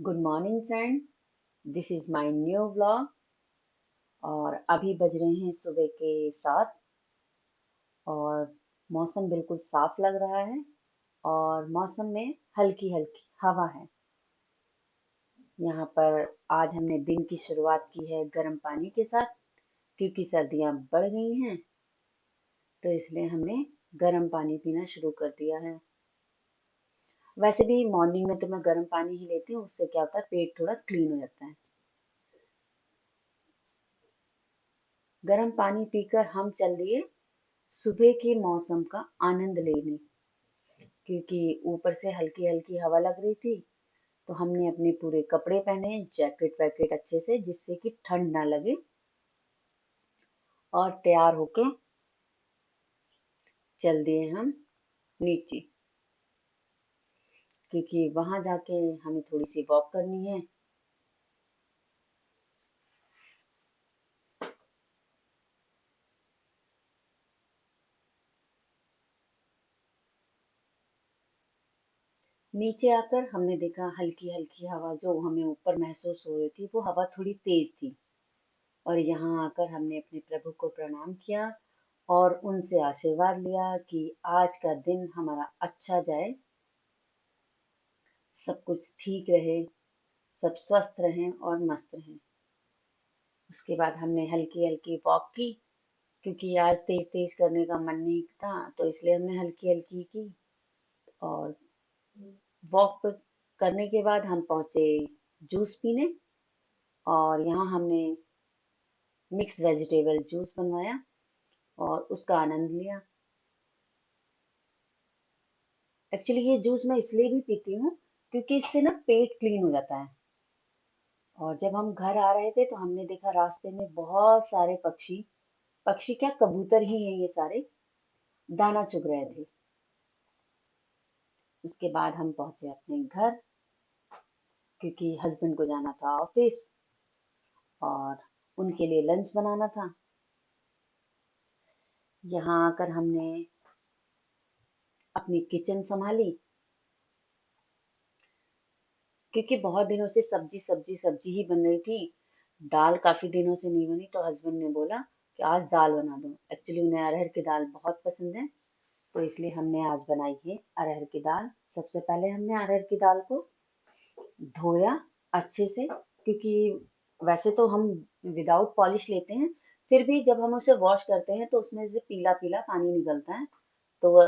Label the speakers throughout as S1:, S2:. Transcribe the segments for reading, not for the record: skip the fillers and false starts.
S1: Good morning friend. This is my new vlog. और अभी बज रहे हैं सुबह के 7 और मौसम बिल्कुल साफ लग रहा है और मौसम में हल्की हल्की हवा है। यहाँ पर आज हमने दिन की शुरुआत की है गर्म पानी के साथ, क्योंकि सर्दियाँ बढ़ गई हैं तो इसलिए हमने गर्म पानी पीना शुरू कर दिया है। वैसे भी मॉर्निंग में तो मैं गर्म पानी ही लेती हूँ, उससे क्या होता है पेट थोड़ा क्लीन हो जाता है। गर्म पानी पीकर हम चल दिए सुबह के मौसम का आनंद लेने, क्योंकि ऊपर से हल्की हल्की हवा लग रही थी तो हमने अपने पूरे कपड़े पहने, जैकेट वैकेट अच्छे से, जिससे कि ठंड ना लगे, और तैयार होके चल दिए हम नीचे, क्योंकि वहां जाके हमें थोड़ी सी वॉक करनी है। नीचे आकर हमने देखा हल्की हल्की हवा जो हमें ऊपर महसूस हो रही थी, वो हवा थोड़ी तेज थी। और यहाँ आकर हमने अपने प्रभु को प्रणाम किया और उनसे आशीर्वाद लिया कि आज का दिन हमारा अच्छा जाए, सब कुछ ठीक रहे, सब स्वस्थ रहें और मस्त रहें। उसके बाद हमने हल्की हल्की वॉक की, क्योंकि आज तेज तेज करने का मन नहीं था तो इसलिए हमने हल्की हल्की की। और वॉक करने के बाद हम पहुंचे जूस पीने, और यहाँ हमने मिक्स वेजिटेबल जूस बनवाया और उसका आनंद लिया। एक्चुअली ये जूस मैं इसलिए भी पीती हूँ क्योंकि इससे ना पेट क्लीन हो जाता है। और जब हम घर आ रहे थे तो हमने देखा रास्ते में बहुत सारे पक्षी, पक्षी क्या कबूतर ही हैं ये सारे, दाना चुग रहे थे। उसके बाद हम पहुंचे अपने घर, क्योंकि हस्बैंड को जाना था ऑफिस और उनके लिए लंच बनाना था। यहाँ आकर हमने अपनी किचन संभाली, क्योंकि बहुत दिनों से सब्जी सब्जी सब्जी ही बन रही थी। दाल काफी दिनों से नहीं बनी तो हस्बैंड ने बोला कि आज दाल बना दो। एक्चुअली उन्हें अरहर की दाल बहुत पसंद है तो इसलिए हमने आज बनाई है अरहर की दाल। सबसे पहले हमने अरहर की दाल को धोया अच्छे से, क्योंकि वैसे तो हम विदाउट पॉलिश लेते हैं, फिर भी जब हम उसे वॉश करते हैं तो उसमें से पीला पीला पानी निकलता है। तो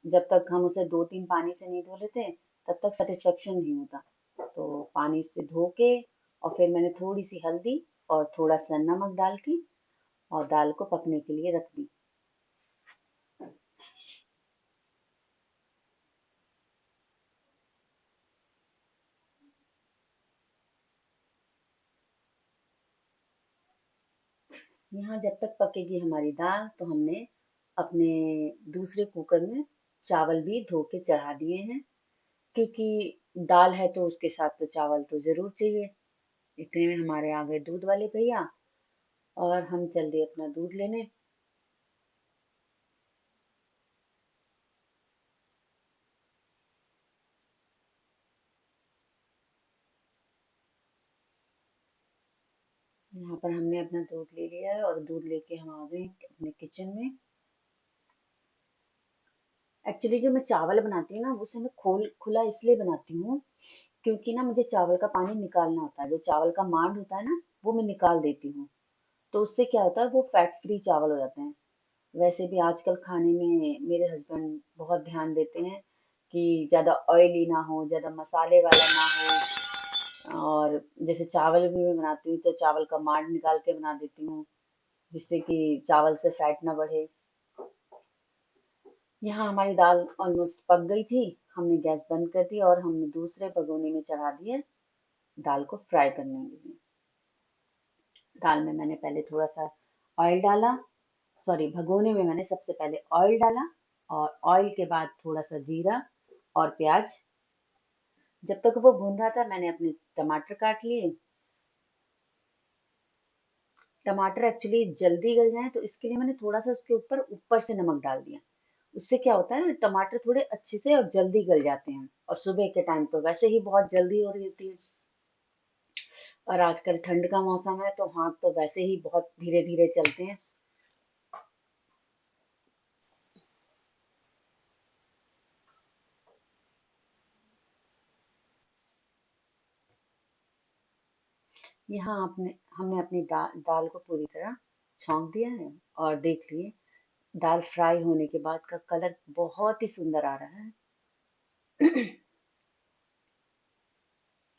S1: जब तक हम उसे 2-3 पानी से नहीं धो लेते तब तक सेटिस्फेक्शन नहीं होता। तो पानी से धो के और फिर मैंने थोड़ी सी हल्दी और थोड़ा सा नमक डाल के और दाल को पकने के लिए रख दी। यहाँ जब तक पकेगी हमारी दाल तो हमने अपने दूसरे कुकर में चावल भी धो के चढ़ा दिए हैं, क्योंकि दाल है तो उसके साथ तो चावल तो जरूर चाहिए। इतने में हमारे आ गए दूध वाले भैया और हम चल दिए अपना दूध लेने। यहाँ पर हमने अपना दूध ले लिया है और दूध लेके हम आ गए अपने किचन में। एक्चुअली जो मैं चावल बनाती हूँ ना उसे मैं खोल खुला इसलिए बनाती हूँ क्योंकि ना मुझे चावल का पानी निकालना होता है, जो चावल का मांड होता है ना वो मैं निकाल देती हूँ। तो उससे क्या होता है वो फैट फ्री चावल हो जाते हैं। वैसे भी आजकल खाने में मेरे हस्बैंड बहुत ध्यान देते हैं कि ज्यादा ऑयली ना हो, ज्यादा मसाले वाला ना हो। और जैसे चावल भी मैं बनाती हूँ तो चावल का मांड निकाल के बना देती हूँ, जिससे कि चावल से फैट ना बढ़े। यहाँ हमारी दाल ऑलमोस्ट पक गई थी, हमने गैस बंद कर दी और हमने दूसरे भगोने में चढ़ा दिए दाल को फ्राई करने के लिए। दाल में मैंने पहले थोड़ा सा ऑयल डाला, सॉरी भगोने में मैंने सबसे पहले ऑयल डाला और ऑयल के बाद थोड़ा सा जीरा और प्याज। जब तक वो भून रहा था मैंने अपने टमाटर काट लिए। टमाटर एक्चुअली जल्दी गल जाए तो इसके लिए मैंने थोड़ा सा उसके ऊपर ऊपर से नमक डाल दिया। उससे क्या होता है टमाटर थोड़े अच्छे से और जल्दी गल जाते हैं, और सुबह के टाइम तो वैसे ही बहुत जल्दी हो रही होती है। और आजकल ठंड का मौसम है तो हाथ तो वैसे ही बहुत धीरे धीरे चलते हैं। यहाँ आपने हमने अपनी दाल को पूरी तरह छौंक दिया है और देख लिए दाल फ्राई होने के बाद का कलर बहुत ही सुंदर आ रहा है।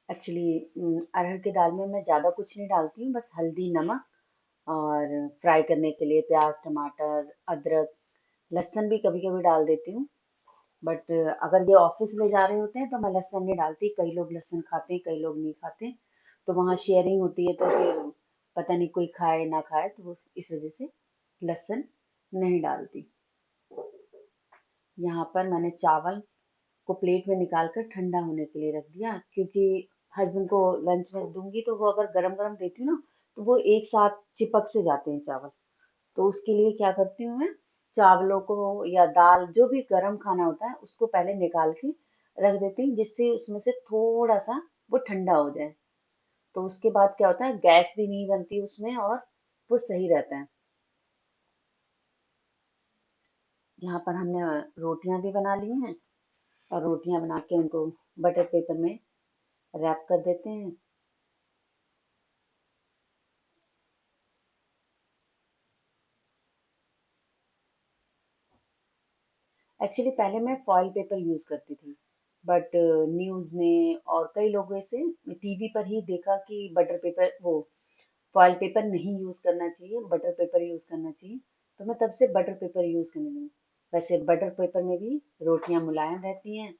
S1: एक्चुअली अरहर की दाल में मैं ज़्यादा कुछ नहीं डालती हूँ, बस हल्दी नमक और फ्राई करने के लिए प्याज टमाटर अदरक लहसुन भी कभी कभी डाल देती हूँ। बट अगर ये ऑफिस ले जा रहे होते हैं तो मैं लहसुन नहीं डालती, कई लोग लहसुन खाते हैं कई लोग नहीं खाते, तो वहाँ शेयरिंग होती है तो फिर पता नहीं कोई खाए ना खाए, तो इस वजह से लहसुन नहीं डालती। यहाँ पर मैंने चावल को प्लेट में निकाल कर ठंडा होने के लिए रख दिया, क्योंकि हस्बैंड को लंच में दूंगी तो वो अगर गरम गरम देती हूँ ना तो वो एक साथ चिपक से जाते हैं चावल। तो उसके लिए क्या करती हूँ मैं, चावलों को या दाल जो भी गरम खाना होता है उसको पहले निकाल के रख देती हूँ, जिससे उसमें से थोड़ा सा वो ठंडा हो जाए। तो उसके बाद क्या होता है, गैस भी नहीं बनती उसमें और वो सही रहता है। यहाँ पर हमने रोटियां भी बना ली हैं और रोटियां बना के उनको बटर पेपर में रैप कर देते हैं। एक्चुअली पहले मैं फॉइल पेपर यूज करती थी, बट न्यूज में और कई लोगों से टीवी पर ही देखा कि बटर पेपर वो फॉइल पेपर नहीं यूज करना चाहिए, बटर पेपर यूज करना चाहिए। तो मैं तब से बटर पेपर यूज करने लगी। वैसे बटर पेपर में भी रोटियां मुलायम रहती हैं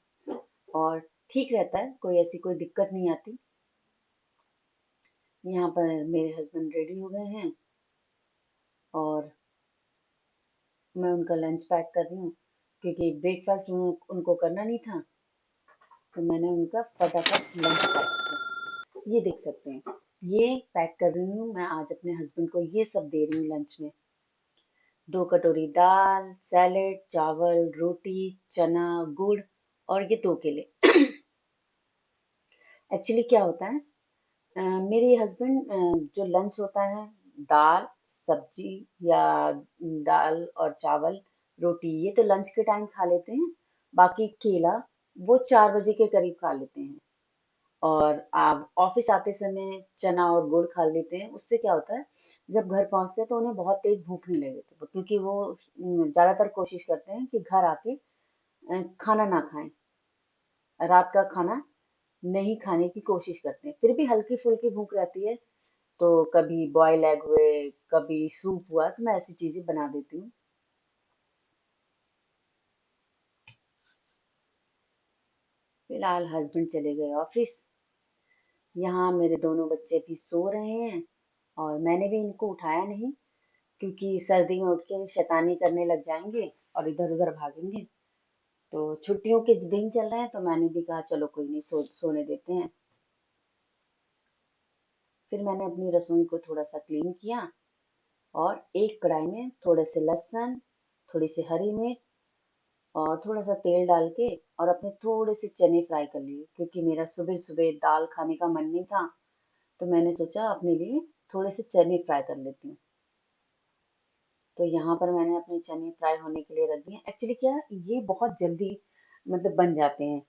S1: और ठीक रहता है, कोई ऐसी कोई दिक्कत नहीं आती। यहाँ पर मेरे हस्बैंड रेडी हो गए हैं और मैं उनका लंच पैक कर रही हूँ, क्योंकि ब्रेकफास्ट उनको करना नहीं था, तो मैंने उनका फटाफट लंच पैक किया। ये देख सकते हैं, ये पैक कर रही हूँ मैं आज अपने हस्बैंड को, ये सब दे रही हूँ लंच में। 2 कटोरी दाल सैलेड चावल रोटी चना गुड़ और ये 2 केले। एक्चुअली क्या होता है, मेरे हस्बैंड जो लंच होता है दाल सब्जी या दाल और चावल रोटी, ये तो लंच के टाइम खा लेते हैं। बाकी केला वो 4 बजे के करीब खा लेते हैं। और आप ऑफिस आते समय चना और गुड़ खा लेते हैं। उससे क्या होता है, जब घर पहुंचते हैं तो उन्हें बहुत तेज भूख नहीं लगती, क्योंकि वो ज्यादातर कोशिश करते हैं कि घर आके खाना ना खाएं, रात का खाना नहीं खाने की कोशिश करते हैं। फिर भी हल्की फुल्की भूख रहती है, तो कभी बॉयल एग हुए कभी सूप हुआ तो मैं ऐसी चीजें बना देती हूँ। फिलहाल हस्बैंड चले गए ऑफिस। यहाँ मेरे दोनों बच्चे भी सो रहे हैं और मैंने भी इनको उठाया नहीं, क्योंकि सर्दी में उठ के शैतानी करने लग जाएंगे और इधर उधर भागेंगे। तो छुट्टियों के दिन चल रहे हैं तो मैंने भी कहा चलो कोई नहीं, सोने देते हैं। फिर मैंने अपनी रसोई को थोड़ा सा क्लीन किया और एक कढ़ाई में थोड़े से लहसुन थोड़ी सी हरी मिर्च और थोड़ा सा तेल डाल के और अपने थोड़े से चने फ्राई कर लिए, क्योंकि मेरा सुबह सुबह दाल खाने का मन नहीं था, तो मैंने सोचा अपने लिए थोड़े से चने फ्राई कर लेती हूँ। तो यहाँ पर मैंने अपने चने फ्राई होने के लिए रख दिए। एक्चुअली क्या, ये बहुत जल्दी मतलब बन जाते हैं,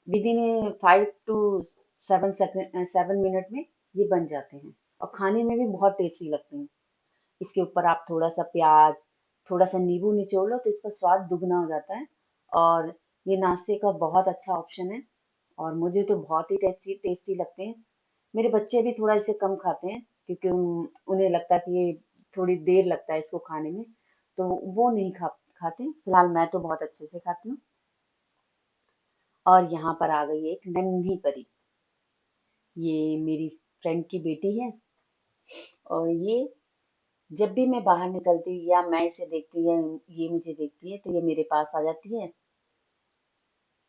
S1: विद इन 5 to 7 मिनट में ये बन जाते हैं और खाने में भी बहुत टेस्टी लगते हैं। इसके ऊपर आप थोड़ा सा प्याज थोड़ा सा नींबू निचोड़ लो तो इसका स्वाद दुगना हो जाता है। और ये नाश्ते का बहुत अच्छा ऑप्शन है और मुझे तो बहुत ही टेस्टी टेस्टी लगते हैं। मेरे बच्चे भी थोड़ा इसे कम खाते हैं, क्योंकि उन्हें लगता है कि ये थोड़ी देर लगता है इसको खाने में, तो वो नहीं खाते। फिलहाल मैं तो बहुत अच्छे से खाती हूँ। और यहाँ पर आ गई एक नन्ही परी, ये मेरी फ्रेंड की बेटी है। और ये जब भी मैं बाहर निकलती या मैं इसे देखती या ये मुझे देखती है तो ये मेरे पास आ जाती है।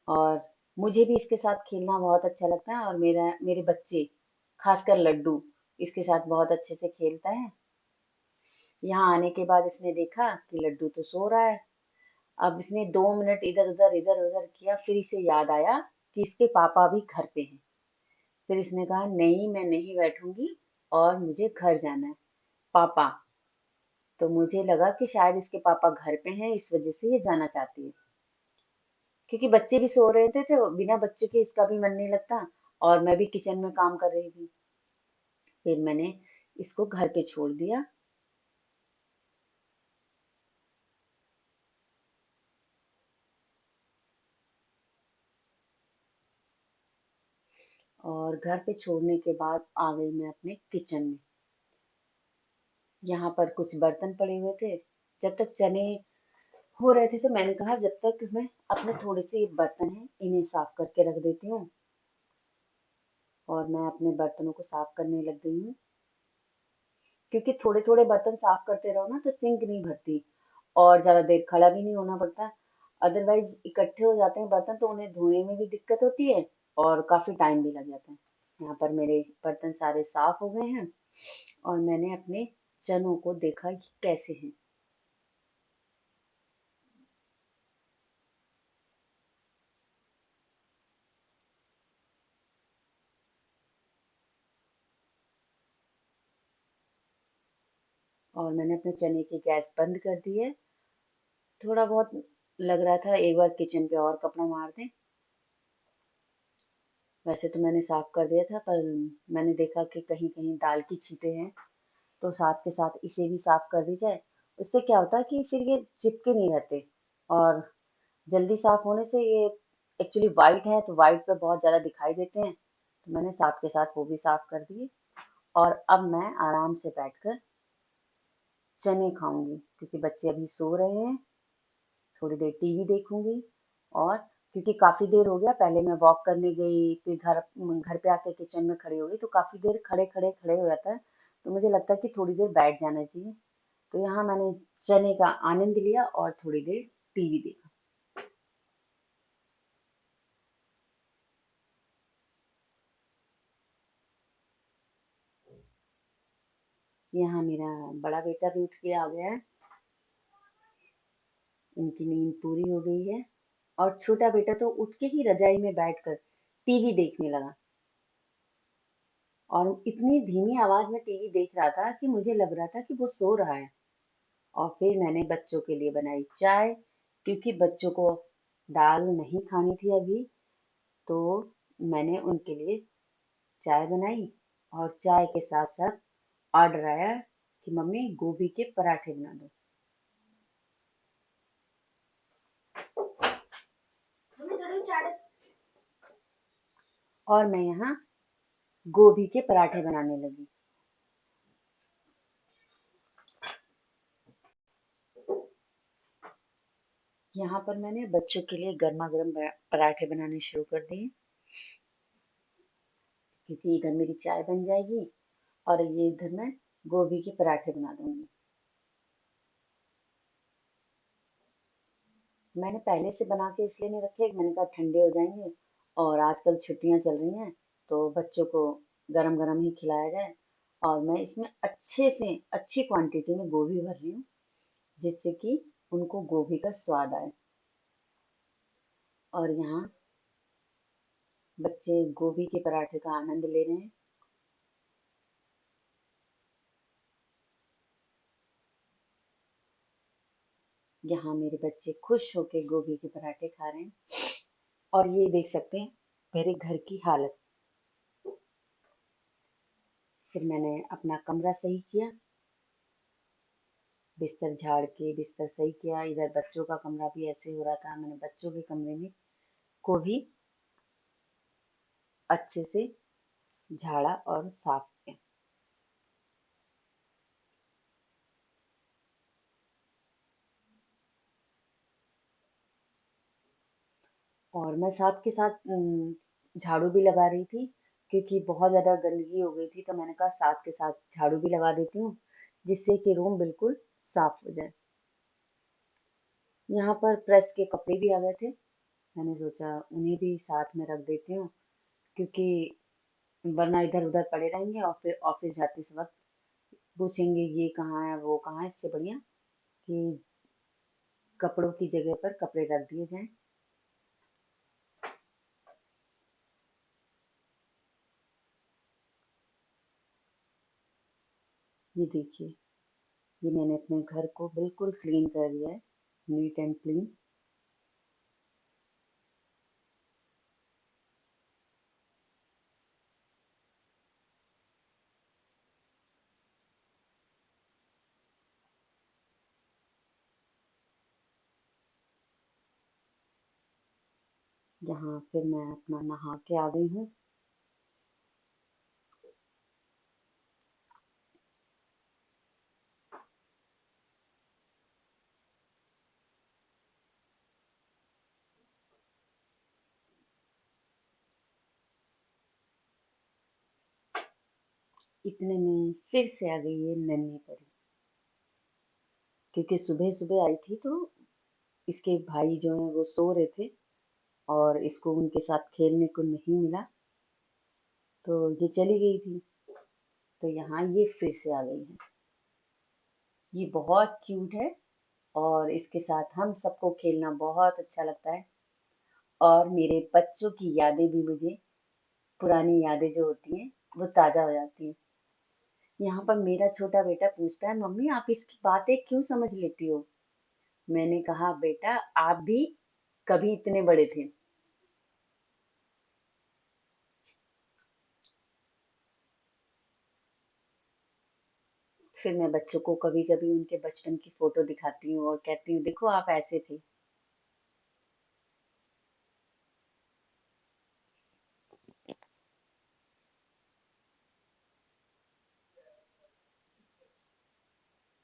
S1: और मुझे भी इसके साथ खेलना बहुत अच्छा लगता है और मेरे बच्चे खासकर लड्डू इसके साथ बहुत अच्छे से खेलता है। यहाँ आने के बाद इसने देखा कि लड्डू तो सो रहा है। अब इसने 2 मिनट इधर उधर किया, फिर इसे याद आया कि इसके पापा भी घर पे हैं। फिर इसने कहा नहीं मैं नहीं बैठूंगी और मुझे घर जाना है पापा। तो मुझे लगा कि शायद इसके पापा घर पे हैं इस वजह से ये जाना चाहती है, क्योंकि बच्चे भी सो रहे थे तो बिना बच्चों के इसका भी मन नहीं लगता, और मैं भी किचन में काम कर रही थी। फिर मैंने इसको घर पे छोड़ दिया। और घर पे छोड़ने के बाद आ गई मैं अपने किचन में। यहाँ पर कुछ बर्तन पड़े हुए थे। जब तक चने हो रहे थे तो मैंने कहा जब तक मैं अपने थोड़े से ये बर्तन हैं इन्हें साफ करके रख देती हूँ। और मैं अपने बर्तनों को साफ करने लग गई हूँ, क्योंकि थोड़े थोड़े बर्तन साफ करते रहो ना तो सिंक नहीं भरती, और ज्यादा देर खड़ा भी नहीं होना पड़ता। अदरवाइज इकट्ठे हो जाते हैं बर्तन तो उन्हें धोने में भी दिक्कत होती है और काफी टाइम भी लग जाता है। यहाँ पर मेरे बर्तन सारे साफ हो गए हैं और मैंने अपने चनों को देखा ये कैसे हैं। और मैंने अपने चने की गैस बंद कर दी है। थोड़ा बहुत लग रहा था एक बार किचन पे और कपड़ा मार दें। वैसे तो मैंने साफ कर दिया था, पर मैंने देखा कि कहीं कहीं दाल की छींटे हैं, तो साथ के साथ इसे भी साफ कर दी जाए। उससे क्या होता है कि फिर ये चिपके नहीं रहते, और जल्दी साफ होने से ये एक्चुअली वाइट है तो वाइट पे बहुत ज़्यादा दिखाई देते हैं, तो मैंने साथ के साथ वो भी साफ कर दिए। और अब मैं आराम से बैठकर चने खाऊंगी, क्योंकि बच्चे अभी सो रहे हैं। थोड़ी देर टीवी देखूंगी। और क्योंकि काफी देर हो गया, पहले मैं वॉक करने गई फिर घर घर पे आके किचन में खड़ी हो गई, तो काफी देर खड़े खड़े खड़े हो जाता है, तो मुझे लगता है कि थोड़ी देर बैठ जाना चाहिए। तो यहाँ मैंने चने का आनंद लिया और थोड़ी देर टीवी देखा। यहाँ मेरा बड़ा बेटा भी उठ के आ गया है। उनकी नींद पूरी हो गई है। और छोटा बेटा तो उठ के ही रजाई में बैठकर टीवी देखने लगा, और इतनी धीमी आवाज में टीवी देख रहा था कि मुझे लग रहा था कि वो सो रहा है। और फिर मैंने बच्चों के लिए बनाई चाय, क्योंकि बच्चों को दाल नहीं खानी थी अभी। तो मैंने उनके लिए चाय बनाई, और चाय के साथ साथ ऑर्डर आया कि मम्मी गोभी के पराठे बना दो। और मैं यहाँ गोभी के पराठे बनाने लगी। यहाँ पर मैंने बच्चों के लिए गर्मा गर्म पराठे बनाने शुरू कर दिए, क्योंकि इधर मेरी चाय बन जाएगी और ये इधर मैं गोभी के पराठे बना दूंगी। मैंने पहले से बना के इसलिए नहीं रखे, मैंने कहा ठंडे हो जाएंगे, और आजकल छुट्टियां चल रही हैं तो बच्चों को गरम गरम ही खिलाया जाए। और मैं इसमें अच्छे से अच्छी क्वांटिटी में गोभी भर रही हूँ, जिससे कि उनको गोभी का स्वाद आए। और यहाँ बच्चे गोभी के पराठे का आनंद ले रहे हैं। यहाँ मेरे बच्चे खुश होकर गोभी के पराठे खा रहे हैं। और ये देख सकते हैं मेरे घर की हालत। फिर मैंने अपना कमरा सही किया, बिस्तर झाड़ के बिस्तर सही किया। इधर बच्चों का कमरा भी ऐसे हो रहा था, मैंने बच्चों के कमरे में को भी अच्छे से झाड़ा और साफ किया। और मैं साथ के साथ झाड़ू भी लगा रही थी, क्योंकि बहुत ज़्यादा गंदगी हो गई थी, तो मैंने कहा साथ के साथ झाड़ू भी लगा देती हूँ, जिससे कि रूम बिल्कुल साफ हो जाए। यहाँ पर प्रेस के कपड़े भी आ गए थे, मैंने सोचा उन्हें भी साथ में रख देती हूँ, क्योंकि वरना इधर उधर पड़े रहेंगे और फिर ऑफिस जाते वक्त पूछेंगे ये कहाँ है वो कहाँ है। इससे बढ़िया कि कपड़ों की जगह पर कपड़े रख दिए जाएं। ये देखिए, ये मैंने अपने घर को बिल्कुल क्लीन कर दिया है, नीट एंड क्लीन। यहाँ फिर मैं अपना नहा के आ गई हूँ। इतने में फिर से आ गई है नन्ही परी, क्योंकि सुबह सुबह आई थी तो इसके भाई जो हैं वो सो रहे थे और इसको उनके साथ खेलने को नहीं मिला, तो ये चली गई थी। तो यहाँ ये फिर से आ गई है। ये बहुत क्यूट है और इसके साथ हम सबको खेलना बहुत अच्छा लगता है, और मेरे बच्चों की यादें भी मुझे, पुरानी यादें जो होती हैं वो ताजा हो जाती हैं। यहाँ पर मेरा छोटा बेटा पूछता है, मम्मी आप इसकी बातें क्यों समझ लेती हो? मैंने कहा, बेटा आप भी कभी इतने बड़े थे। फिर मैं बच्चों को कभी कभी उनके बचपन की फोटो दिखाती हूँ और कहती हूँ, देखो आप ऐसे थे।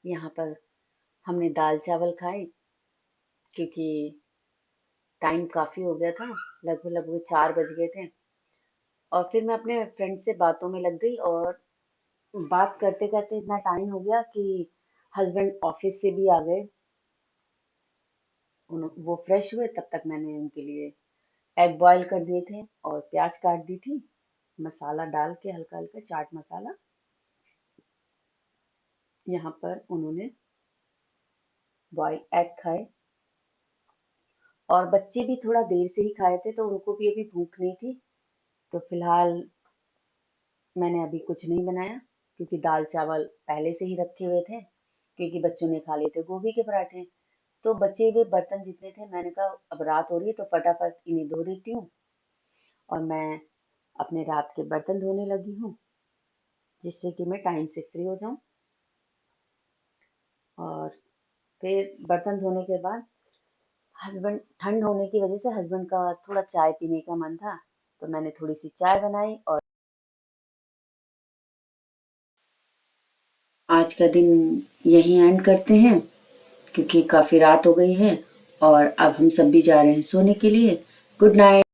S1: यहाँ पर हमने दाल चावल खाए, क्योंकि टाइम काफी हो गया था, लगभग लगभग 4 बज गए थे। और फिर मैं अपने फ्रेंड से बातों में लग गई, और बात करते करते इतना टाइम हो गया कि हस्बैंड ऑफिस से भी आ गए। वो फ्रेश हुए, तब तक मैंने उनके लिए एग बॉईल कर दिए थे और प्याज काट दी थी, मसाला डाल के, हल्का हल्का चाट मसाला। यहाँ पर उन्होंने बॉईल एग खाए, और बच्चे भी थोड़ा देर से ही खाए थे तो उनको भी अभी भूख नहीं थी। तो फिलहाल मैंने अभी कुछ नहीं बनाया, क्योंकि दाल चावल पहले से ही रखे हुए थे, क्योंकि बच्चों ने खा लिए थे गोभी के पराठे। तो बचे हुए बर्तन जितने थे, मैंने कहा अब रात हो रही है तो फटाफट इन्हें धो देती हूँ, और मैं अपने रात के बर्तन धोने लगी हूँ, जिससे कि मैं टाइम से फ्री हो जाऊं। और फिर बर्तन धोने के बाद हस्बैंड, ठंड होने की वजह से हस्बैंड का थोड़ा चाय पीने का मन था, तो मैंने थोड़ी सी चाय बनाई, और आज का दिन यहीं एंड करते हैं, क्योंकि काफी रात हो गई है और अब हम सब भी जा रहे हैं सोने के लिए। Good night.